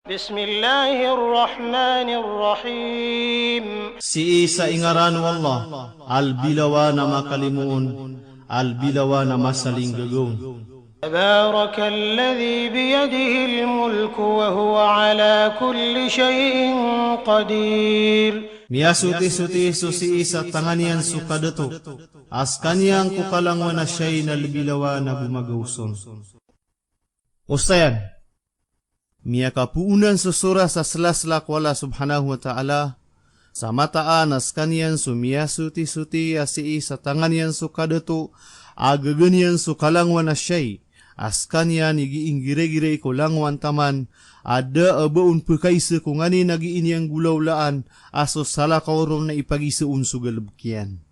Bismillahirrahmanirrahim. Si Isa ingaran Allah, al-bilawa na makalimuon, al-bilawa na masaling gagawin. تبارك الذي بيده الملك وهو على كل شيء قدير. Miyasuti-suti si Isa tanganian sukadato, askanyang kukalangwan na siya'y nalbilawa na bumagawson. Ustayan, miya kapuunan susura sa slaslak wala subhanahu wa ta'ala, sa mataan askanyang sumiyasuti-suti si Isa tanganian sukadato, agaganyan sukalangwan na siya'y, askanyan igiinggire-gire ko langwan taman, ada abaun pekaisa kung ani nagiin yang gulaulaan, aso salah kaurom na ipagisuun sugalabkian.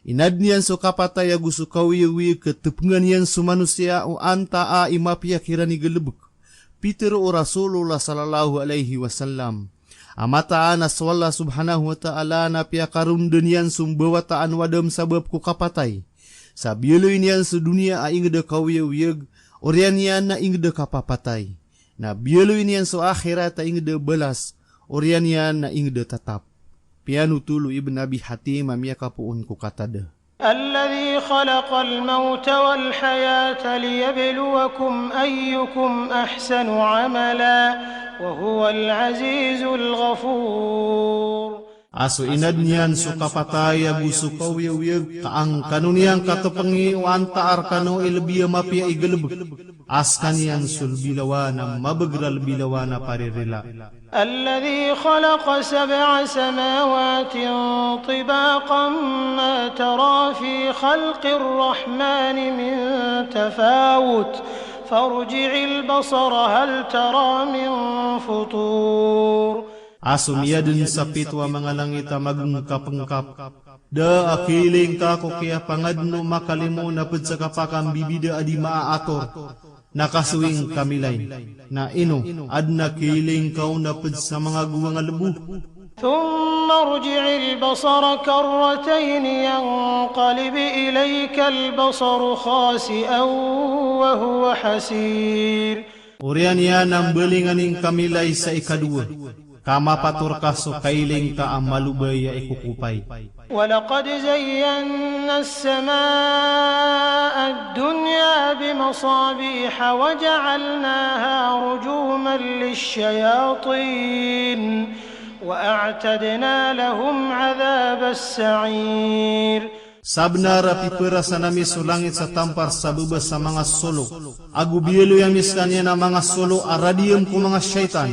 Inad niyan so kapatay aguso kawiyawi ketepungan yan so manusia o anta a imapiyakiran ni galabuk. Peter o Rasulullah sallallahu alaihi wasallam. Amataan aswallah subhanahu wa ta'ala na piyakarundan yan sumbawataan wadam sabab ko kapatay. Sa bioloy niyan sa dunia a ingda kawiyawiyag, orian yan na ingda kapapatay. Na bioloy niyan sa akhirat a ingda balas, orian yan na ingda tatap. Pianu tulu Ibn Abi Hatim amya kapuun ko katada. الذي خلق الموت والحياة ليبلوكم أيكم أحسن عملا وهو العزيز الغفور. Aso inad niyan sukapatay abuso kawiyawyag kaang kanuniyang katapangi o antaar kano ilbiya mapia igalabag. Askan niyan sulbilawa na mabagral bilawa na paririla. الذي خلق 7 سماوات طباقا ما ترى في خلق الرحمن من تفاوت فارجع البصر هل ترى من فطور. Asumiyadun sa pitwa mga langit magngkap-ngkap. Da akiling ka ko kaya pangadno makalimo na pud sa kapakang bibida adi maaator. Nakasuwing kamilay. Na ino, adna kiling ka na pud sa mga guwang lebu. ثم ارجع البصر كرتين ينقلب إليك البصر خاسئا وهو حسير. Urian yan ang belinganing kamilay sa ikadua. Kamapatur ka so kailing ka ang malubay ya ikukupay. ولقد زينا السماء الدنيا بمصابيح وجعلناها رجوما للشياطين وأعتدنا لهم عذاب السعير. Sabna rapi perasa nami sulangit sa tampar sa bubas sa mga solo. Agu bielo yamis kanya na mga solo aradium ko mga syaitan.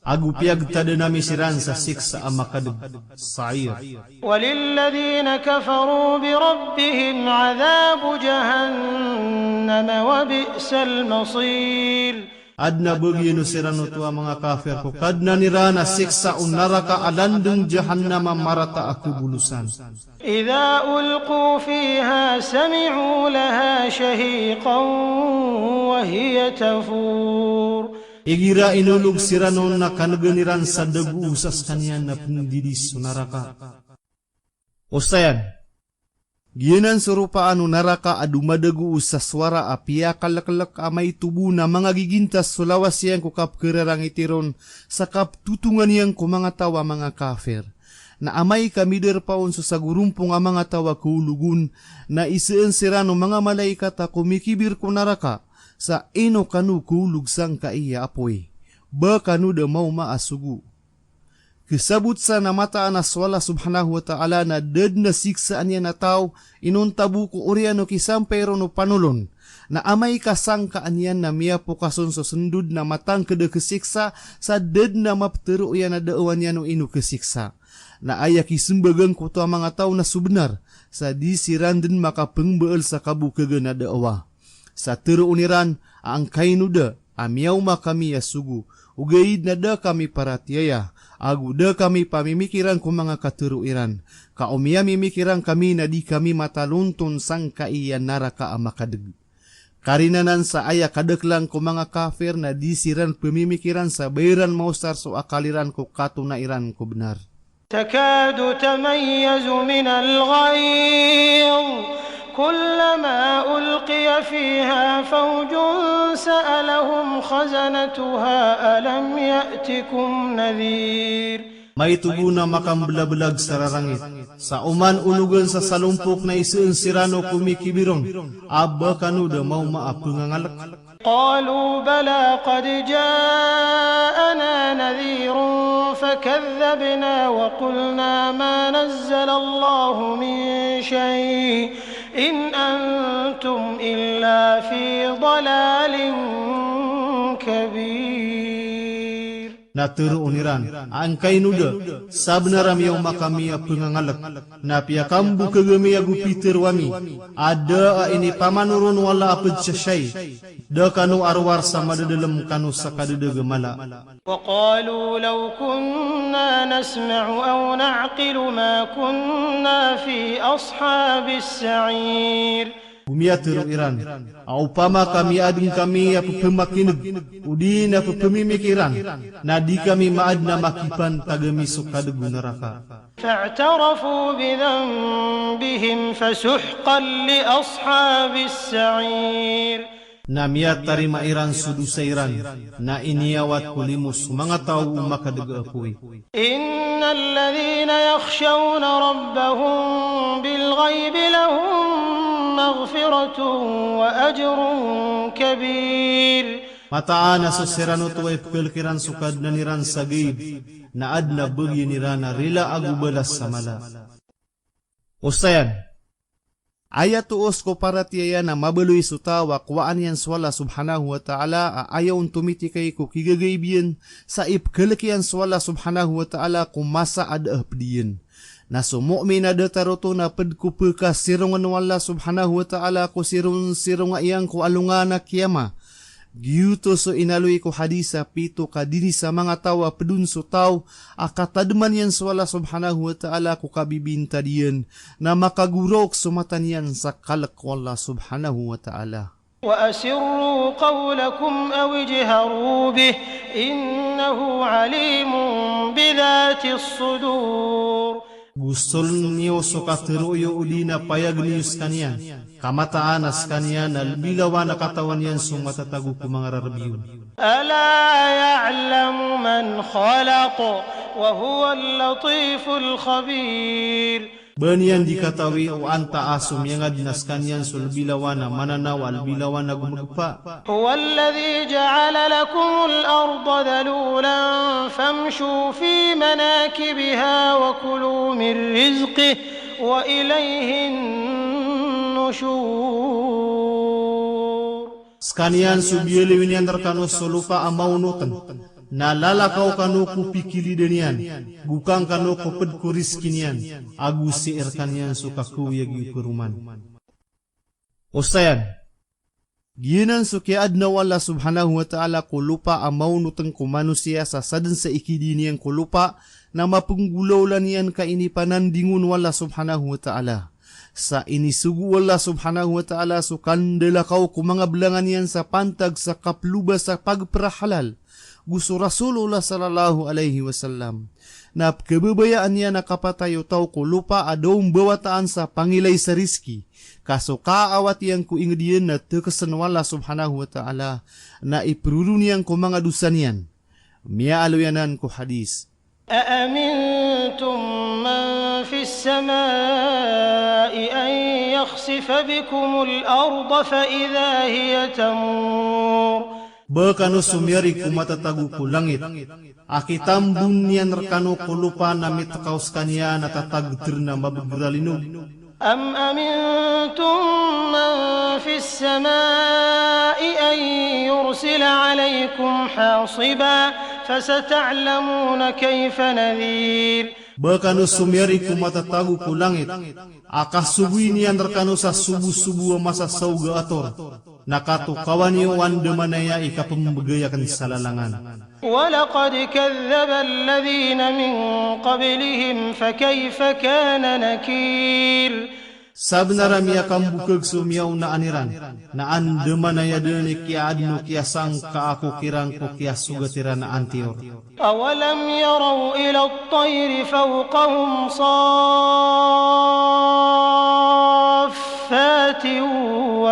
Agu piag tada nami siran sa siksa amakadug sa'ir. وَلِلَّذِينَ كَفَرُوا بِرَبِّهِمْ عَذَابُ جَهَنَّمَ وَبِئْسَ الْمَصِيرُ. Adna bagyo sirano tuwa mga kafir ko kadna nirana siksa unaraka alandung jahannama marata akubulusan. إِذَا أُلْقُوا فِيهَا سَمِعُوا لَهَا شَهِيقًا وَهِيَ تَفُورُ. Igira inulog sirano na kanaganiran sa dagu usas kanya na pindilis unaraka. Ustayan, giyanan surupaan unaraka adumadagu sa swara apia kalak-lak amay tubo na mga gigintas sulawas yang kukap kerarang itiron sa kaptutungan yang kumangatawa mga kafir. Na amay kamider paon so sa gurumpong ang mga tawa kuulugun na iseen sirano mga malaikat kumikibir kunaraka sa ino kanu kuulug sang kaiya apoy. Ba kanu da mau maasugu. Kisabut sa namataan aswala subhanahu wa ta'ala na dad na siksaan niya na tao inuntabu ko oriano kisampero no panulon na amay kasangkaan yan na miya po kason so sundud na matang kada kesiksa sa dad na maptero yan na daawan yan no ino kesiksa. Na ayak isimbagang ko to ang mga tao na subnar sa di siran din makapengbaal sa kabukagan na daawa. Sa tero uniran ang kainuda amyaw makami yasugu ugaid na da kami paratiyaya agu da kami pamimikiran ko mga katuruiran kaumya mimikiran kami na di kami mataluntun sang kaiyan naraka amakadeg. Karinanan sa aya kadeklang ko mga kafir na di siran pamimikiran sa bayaran mausar so akaliran ko katunairan ko benar. تكاد تميز من الغيظ كلما ألقي فيها فوج سألهم خزنتها ألم يأتكم نذير. May tubuna makam belag-belag sararangit. Sa uman ulugan sa salumpok na isun sirano kumikibirong. Abba kanuda mau maapungangalak. قالوا بلى قد جاءنا نذير فكذبنا وقلنا ما نزل الله من شيء إن أنتم إلا في ضلال كبير. Na turu uniran, angkai nuda, sabnaram yaw makamia pengangalak, na piakambu kagami agu Peter wami, ada ini pamanurun wala apad syashay, da kanu arwar sama da dalam kanu sakadada gemala. وقالوا لو كنا نسمع أو نعقل ما كنا في أصحاب السعير. Bumia turu iran, aupama kami adung kami apa pemakinag, udin apa pemimikiran, nadi kami maad na makipan tagami sukadagu neraka. فاعترفوا بذنبهم فسحقا لأصحاب السعير. Namia tarima iran sudusa iran, na iniawat kulimus mga tao makadaga apoy. إن الذين يخشون ربهم بالغيب لهم مغفرة وأجر كبير. Mataan na susirano tuway pagkalkiran sukad na niran sa gaib, na adna bagi nirana rila agubalas sa mala. Ustayan, ayat tuos ko para tiyaya na mabaluy sutawa kwaan yan swala subhanahu wa ta'ala ayaw tumiti kay ko kigagaybiyan sa ipkalkiyan swala subhanahu wa ta'ala kumasa adapdiyan. Na sumu'min na dataroto na padkupa ka sirungan wala subhanahu wa ta'ala ko sirunga iyang ko alunga na kiyama. Giyuto so inaluy ko hadisa pito ka dini sa mga tawa pedun so taw akatadman yan sa wala subhanahu wa ta'ala ko kabibinta diyan na makagurok sumatan yan sa kalak wala subhanahu wa ta'ala. وأسروا قولكم أو اجهروا به إنه عليم بذات الصدور. Gustol niyo so katiruyo uli na payag niyos kanyan, kamataanas kanyan, albilawan na katawan yan sung matatago ko mga rarabiyun. ألا يعلم من خلق وهو اللطيف الخبير. Banyan dikatawi o anta asum yang adnas kanyan sulbilawan na mananaw albilawan na gumagpa. هو الذي جعل لكم الأرض ذلولا فامشوا في مناكبها وكلوا من رزقه وإليه النشور. Skanian subielewin yang terkanu solupa amaunutan. Na lalakaw kanu ku pikili denian, gukang kanu ku pedku riskinian, agu siir kanyan suka kuyagi kuruman. Ustayan, giyanan suki adna wala subhanahu wa ta'ala ku lupa amaunutang ku manusia sa sadan sa ikidinian ku lupa na mapunggulaulan yan kainipanan dingun wala subhanahu wa ta'ala. Sa inisugu wala subhanahu wa ta'ala sukandalakaw ku mga belangan yan sa pantag sa kapluba sa pagperahalal. Gusto Rasulullah sallallahu alaihi wasallam na kebabayaan niya nakapatayo tao ko lupa adong bawataan sa pangilay sa riski kaso kaawat yang ku ingedian na tekasan wala subhanahu wa ta'ala na ipruru niyang ko mga dusa niyan. Miya aluyanan ko hadis. أأمنتم من في السماء أن يخسف بكم الأرض فإذا هي تمور. Bakano sumyari kumatatagu ku langit. Akitam bunyan rekano kulupa namit kaus kanya natatag terna mabagralinog. أم أمنتم من في السماء أن يرسل عليكم حاصبا فستعلمون كيف نذير. Bakano sumyari kumatatagu ku langit. Akasubuin yan rekano sa subu-subu masa sauga ator. Nakatukawan niyo wandamanaya ikapambagayakan sa lalangan. وَلَقَدْ كَذَّبَ الَّذِينَ مِنْ قَبْلِهِمْ فَكَيْفَ كَانَ نَكِيرٌ. Sabnara miya kambukag sumyaw na aniran, na andamanaya dani kia adno kia sangka ako kirang ko kia sugatira na antior. أَوَلَمْ يَرَوْا إِلَى الطَّيْرِ فَوْقَهُمْ صَافَّاتٍ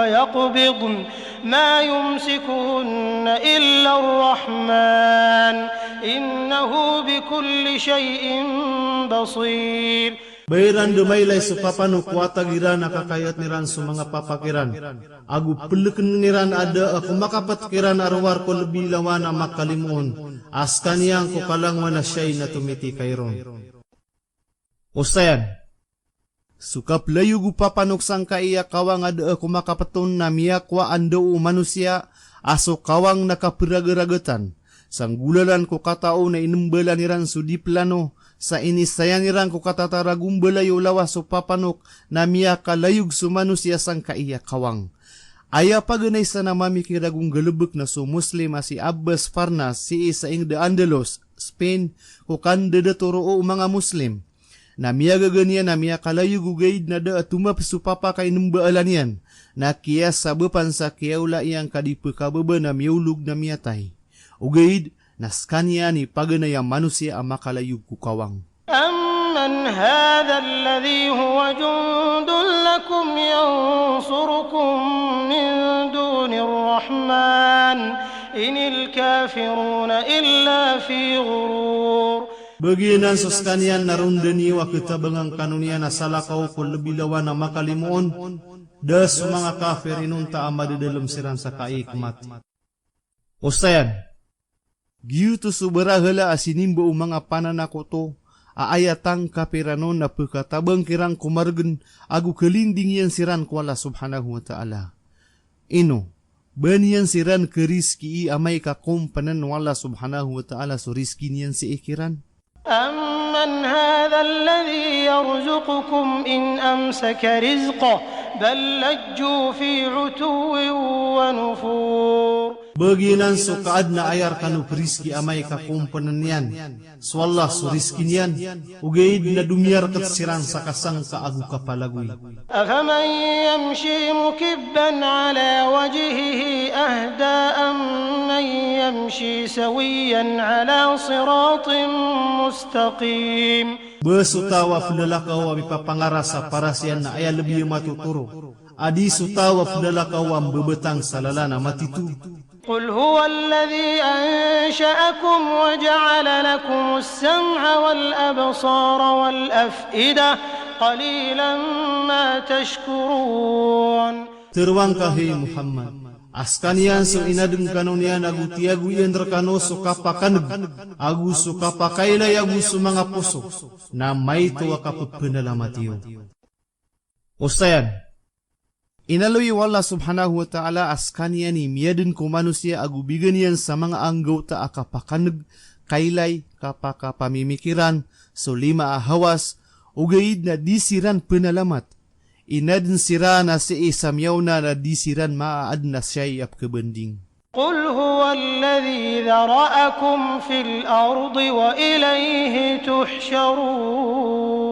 ويقبضن ما يمسكهن إلا الرحمن إنه بكل شيء بصير. Bayran dumaylay supapano kuata giran nakakayat niran sumanga papakiran. Agu peleken niran ada aku makapat kiran arwar ko lebih lawana makalimuon. Askan yang ko kalang wana syay na tumiti kayron. Usayan. Sukap layu gu papanok sangka iya kawang ada aku makapaton na miyakwa ando manusia aso kawang nakapirageragatan. Sang gulalan ko katao na inumbalan niran sudi plano. Sa inisayan nirang ko katataragum balayo lawas so papanok na miya kalayug so manusia sang kaiya kawang. Aya paganay sa namamikiragong galubok na so Muslim si Abbas Farnas si isa ing de Andalos, Spain, ko kandidaturo o mga Muslim. Na miya gaganian na miya kalayug ugaid na da atumap so papa kay numbaalan yan. Na kiyas sa bepan sa kiyaula iyang kadipekababa na miulog na miyatay. Ugaid, naskanya ni paganaya manusia ang makalayug kukawang. أمن هذا الذي هو جند لكم ينصركم من دون الرحمن إن الكافرون إلا في غرور. Bagianan soskanian narundani wa kitabangang kanunian na salakaw ko lebih lawan na makalimuon. Das mga kafir inunta amad dalam siran sa kaikmat. Ustayan. Giyuto subarahala asinimba o mga pananakoto, aayatang kapiranon na pagkatabang kirang kumargan, agu kalinding yan siran ko Allah subhanahu wa ta'ala. Ino, baniyan siran ke rizki amay kakumpanan wala subhanahu wa ta'ala so rizki niyan si ikiran. أمن هذا الذي يرزقكم إن أمسك رزقه بل لجوا في عتو ونفور. Bagianan so kaad na ayar kanu periski amay kakumpanan niyan. So Allah so rizki niyan, ugaid na dumiyar katsiran sa kasang kaagu kapalagoy. أفمن يمشي مكبا على وجهه أهدى أمن يمشي سويا على صراط مستقيم. Besutawa fudalakaw ang ipapangarasa para siya na ay lebih matuturo. Adi sutawa fudalakaw ang bebetang salalana matitu. قل هو الذي أنشأكم وجعل لكم السمع والأبصار والأفئدة قليلا ما تشكرون. Terwang kahi Muhammad. Askanian so inadeng kanunian agu tiagu iyan rekano so kapakaneg. Agu so kapakailay agu so mga puso. Na may tuwa kapagpanalamatiyo. Ustayan. Inaloy wala subhanahu wa ta'ala askanian ni miyaden ko manusia agu biganian sa mga anggota akapakaneg, kailay, kapakapamimikiran, so lima ahawas, ugaid na disiran penalamat. Inaden sira na si isamyaw na disiran maaad na siya'y apkabanding. قل هو الذي ذرأكم في الأرض وإليه تحشرون.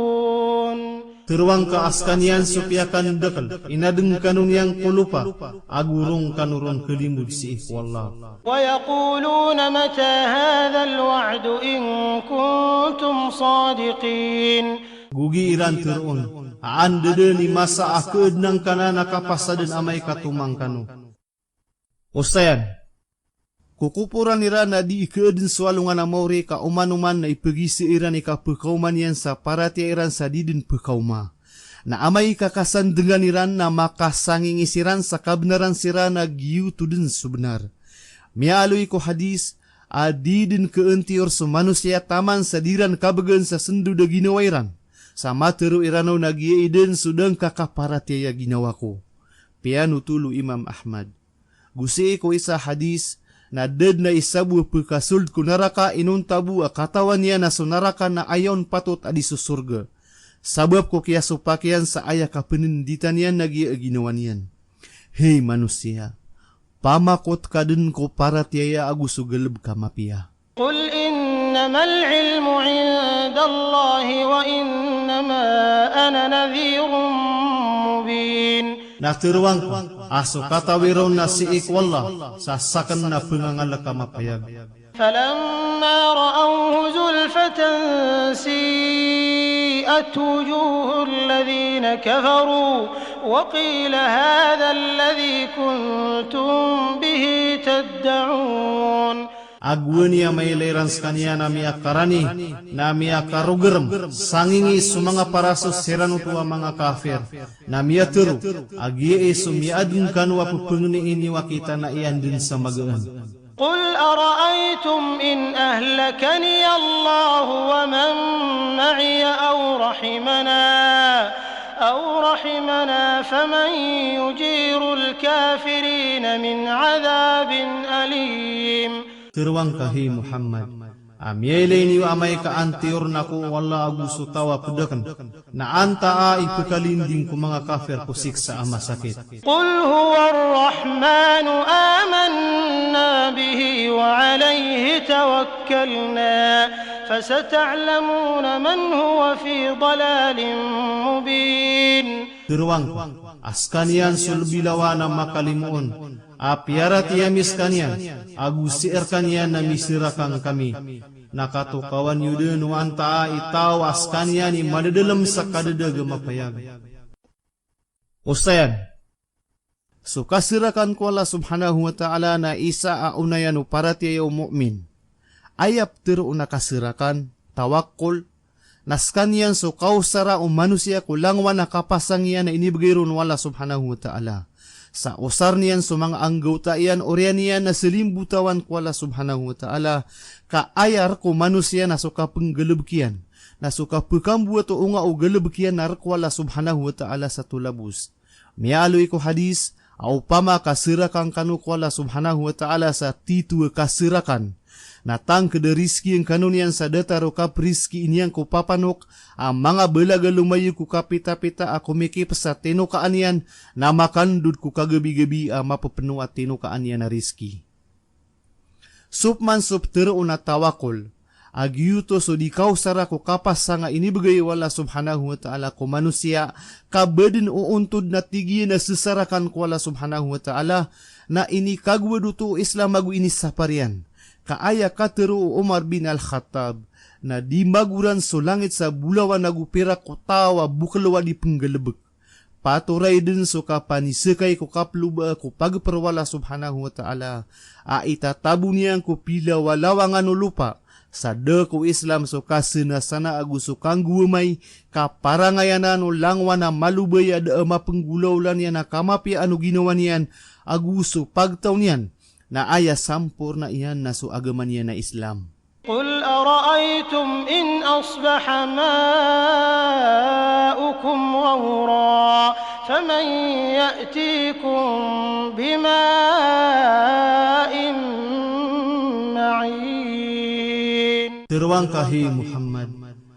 Terwang ka askanian supyakan dekal, inadeng kanun yang kulupa, agurung kanurun kelimud si ikhwallah. ويقولون متى هذا الوعد إن كنتم صادقين. Gugi iran terun, aan dede ni masa akad nang kanana kapasadan amay katumang kanu. Ustayan, kukupuran iran na di ikaadin swalungan na mauri ka umanuman na ipagisi iran ikapagkauman yan sa parati iran sa didin pagkauma. Na amay kakasan dengan iran na makasanging isiran sa kabnaran sira na giyuto din subnar. Mialoy ko hadis, adidin keentior sa manusia taman sa diran kabagan sa sendu da ginawa iran. Sa matero iranaw na giyaiden sudang kakaparati ya ginawa ko. Piano tulu Imam Ahmad. Gusi ko isa hadis, na ded na isabu pagkasuld ko naraka inuntabu katawan niya na sunaraka na ayon patot adi susurga. Sabab ko kaya supakyan sa aya kapeninditan niyan ginawa niyan. Hey manusia, pamakot ka din ko para tiyaya agusugalab kamapiya. قل إنما العلم عند الله وإنما أنا نذير مبين. Natirwang ko, aso katawiron na si ikwallah, sasakan na pengangal kamapayag. فلما رأوه زلفة سيئت وجوه الذين كفروا وقيل هذا الذي كنتم به تدعون. Agwani may leran skanya nami akarani, nami akarugerem, sangingi sumanga paraso seranu tua mga kafir, nami aturu, agie sumiadun kanwa pupengni ini wakita na iyan din sa magaan. قل أرأيتم إن أهلكني الله ومن معي أو رحمنا فمن يجير الكافرين من عذاب أليم. Teruang kahi Muhammad, amiele ni amay ka antior naku wala aguso tawa pudakan, na anta ay pukalinding ku mga kafir pusik sa ama sakit. قل هو الرحمن آمنا به وعليه توكلنا فستعلمون من هو في ضلال مبين. Teruang askanian sulbilawana makalimuon, apiarat yamis kanian, agusier kanian na misirakang kami. Nakatukawan yudin wanta itaw askanian ni madadalam sa kadadaga mapayag. Ustayan, sukasirakan ko Allah subhanahu wa ta'ala na isa aunayan uparatiyaw mu'min. Ayap tiro nakasirakan, tawakkul, naskanian so kausara manusia kulangwan na kapasangyan na inibigirun wala subhanahu wa ta'ala. Sa usar niyan so mga anggota iyan orian niyan na silimbutawan ko wala subhanahu wa ta'ala, kaayar ko manusia na suka penggelebkian, na suka pekambuat o unga o gelebkian na wala subhanahu wa ta'ala sa tulabus. Mialoy ko hadis, au pama kasirakan kanu ko wala subhanahu wa ta'ala sa titu kasirakan. Natang kada rizki yang kanunian sa dataro kap rizki inyang ko papanok, ang mga belaga lumayo ko kapita-pita ako mikip sa tinukaan yan, na makandud ko kagabi-gabi ang mapapenuat tinukaan yan na rizki. Supman suptero na tawakol, agyuto so di kausara ko kapas sa nga inibigay wala subhanahu wa ta'ala ko manusia, kabadin o untod na tigi na sisarakan ko wala subhanahu wa ta'ala, na inikagwaduto Islam magu inisaparian. Kaaya katero Umar bin Al-Khattab na di maguran so langit sa bulawan nagupira ko tawa bukalawa di penggelebek. Paturay din so kapanisekay ko kapluba ko pagperwala subhanahu wa ta'ala. Aitatabu niyang ko pila walawangan lupa. Sada ko Islam so kasenasana aguso kang guwamay kaparangayanan o langwa na malubay ada ama penggulaulan yan na kamapi anu ginawa niyan aguso pagtaw niyan. Na aya sampur na iyan na so agaman niya na Islam. قل أرأيتم إن أصبح ماؤكم غورا فمن يأتيكم بماء معين. Teruang kahi Muhammad,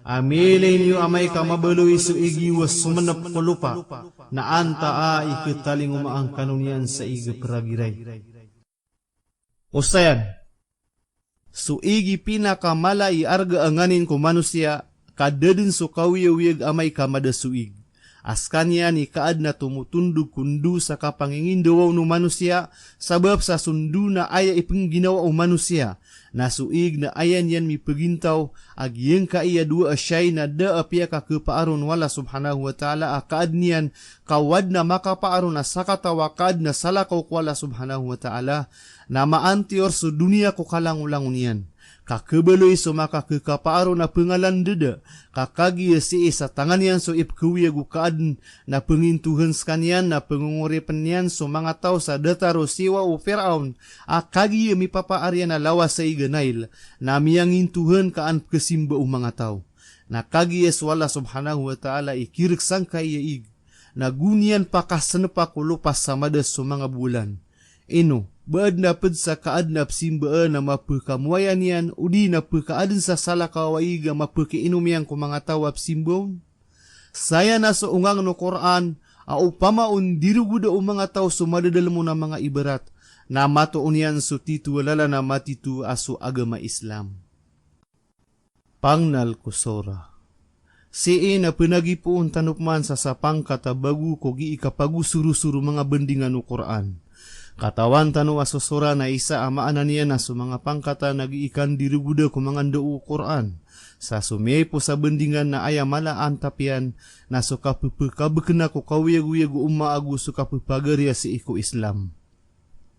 amilin yu amay ka mabaluy so igi was sumanap ko lupa, na anta ikitaling umaang kanunian sa iga peragiray. Ustayan, suigi pinakamala iarga anganin ko manusia, kadadin so kawiyawiyag amay kamada suig. Askanya ni kaad na tumutundog kundu sa kapangingindawaw no manusia, sabab sa sundu na aya ipengginawa o manusia, na suig na ayan yan mipagintaw, ag yung kaiya dua asyay na da apya ka kapaaron wala subhanahu wa ta'ala, akaad niyan, kawad na makapaaron na sakatawakad na salakaw ko wala subhanahu wa ta'ala, na maantior so dunia ko kalangulangon niyan. Kakabaloy so makakakapaaro na pengalan deda, kakagi si sa tangan yan so ipkawiya gukaan na pengintuhan skanian na pengunguripan yan so mga tao sa dataro siwa o Firaun, akagi mi papaarya na lawas sa iganail, na miyang intuhan kaan kesimba o mga tao. Nakagi wala subhanahu wa ta'ala ikirik sangkay yaig, na gunian pakasanepa ko lupas sa madas so mga bulan. Ino, baad na pad sa kaadnap simbaan na mapakamuayan yan, udi na pagkaadin sa salakawaiga mapakainom yan kung mga tawap simbon. Saya na sa ungang no Quran, au pamaun diruguda o mga tao sumadadal mo na mga ibarat, na matoon yan so titu walala na matitu aso agama Islam. Pangnal kusora. Siin na pinagipuon tanupman sa sapang katabagu ko gi ikapagu suru-suru mga bendingan no Quran. Katawan tanu asusura na isa amaan niya na sumanga pangkata nagiikan diriguda kumangandau Quran. Sa sumiyay po sa bendingan na ayamala antapian na suka pupukabekena ko kawiyagu umaagu suka pupagarya si iku Islam.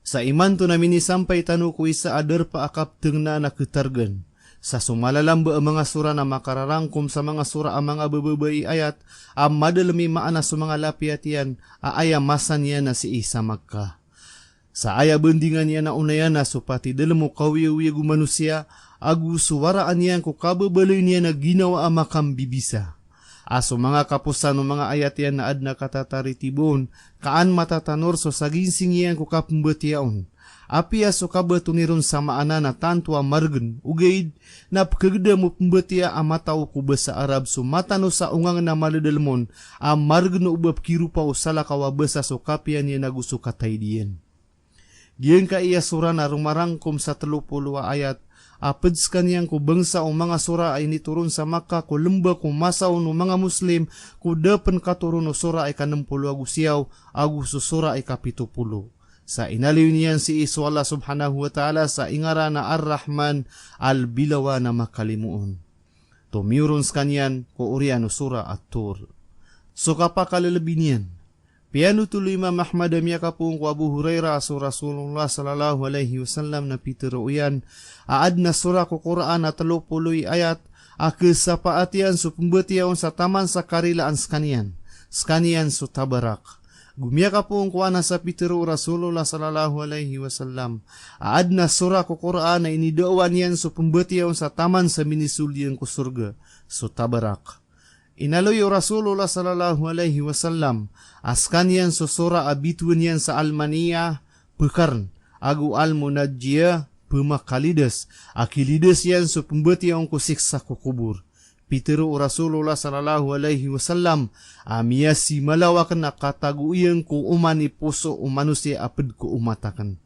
Sa iman to namin sampay tanu ko isa adar pa akap tengna na ketargan. Sa sumalalamba ang mga sura na makararangkom sa mga sura ang mga bababay ayat, ang madalami maana sa mga lapiatian, aayamasan niya na si isa magka. Sa aya bendingan niya na unayan na supati dalamo kawiyagu manusia, agu suwaraan niya ko kababalay niya na ginawa ang makambibisa. Aso mga kapusan ng mga ayat yan na adna kataritibon, kaan matatanor so saginsing yan ko kapambatiyaon. Api aso kabatuniron sa maana na tantua margen, ugaid na pagkagda mo pambatiya ang mataw ko ba sa Arab so matano sa ungang na maladalmon, ang margen na ubab kirupa o salakawa basa so kapian niya na gusto katay diyan. Diyan ka iya sura na rumarangkom sa 30 ayat, apads kaniyang ko bangsa o mga sura ay nituron sa Makkah ko lemba ko masaw no mga Muslim ko dapan katuron no sura ay 60 agusiyaw agu sura ay 70. Sa inaliw niyan si iso Allah subhanahu wa ta'ala sa ingara na Ar-Rahman al-Bilawa na makalimuon. Tumirons kanyan ko uriano sura at-Tur. So kapakalalabi niyan. Piano tuloy Imam Ahmad amya kapung ko Abu Hurairah so Rasulullah sallallahu alaihi wasallam na piteruyan. Aad na sura ko Quran na 30 ayat. Akes sa paatian so pembetiaon sa taman sa karilaan skanian. Skanian so tabarak. Gumya ka po ang kuwana sa pitero Rasulullah sallallahu alaihi wasallam. Aad na sura ko Quran na inidawan yan so pembetiaw sa taman sa minisulyan ko surga. So tabarak. Inaloy Rasulullah sallallahu alaihi wasallam. Askan yan so sura abituan yan sa Almaniya. Pekarn. Agu al-munajjiyah. Pemakalidas. Akilidas yan so pembetiaw ko siksa ko kubur. Pitero Rasulullah sallallahu alaihi wasallam amiyasi malawakan na kataguyan ko umani puso o manusia apad ko umatakan.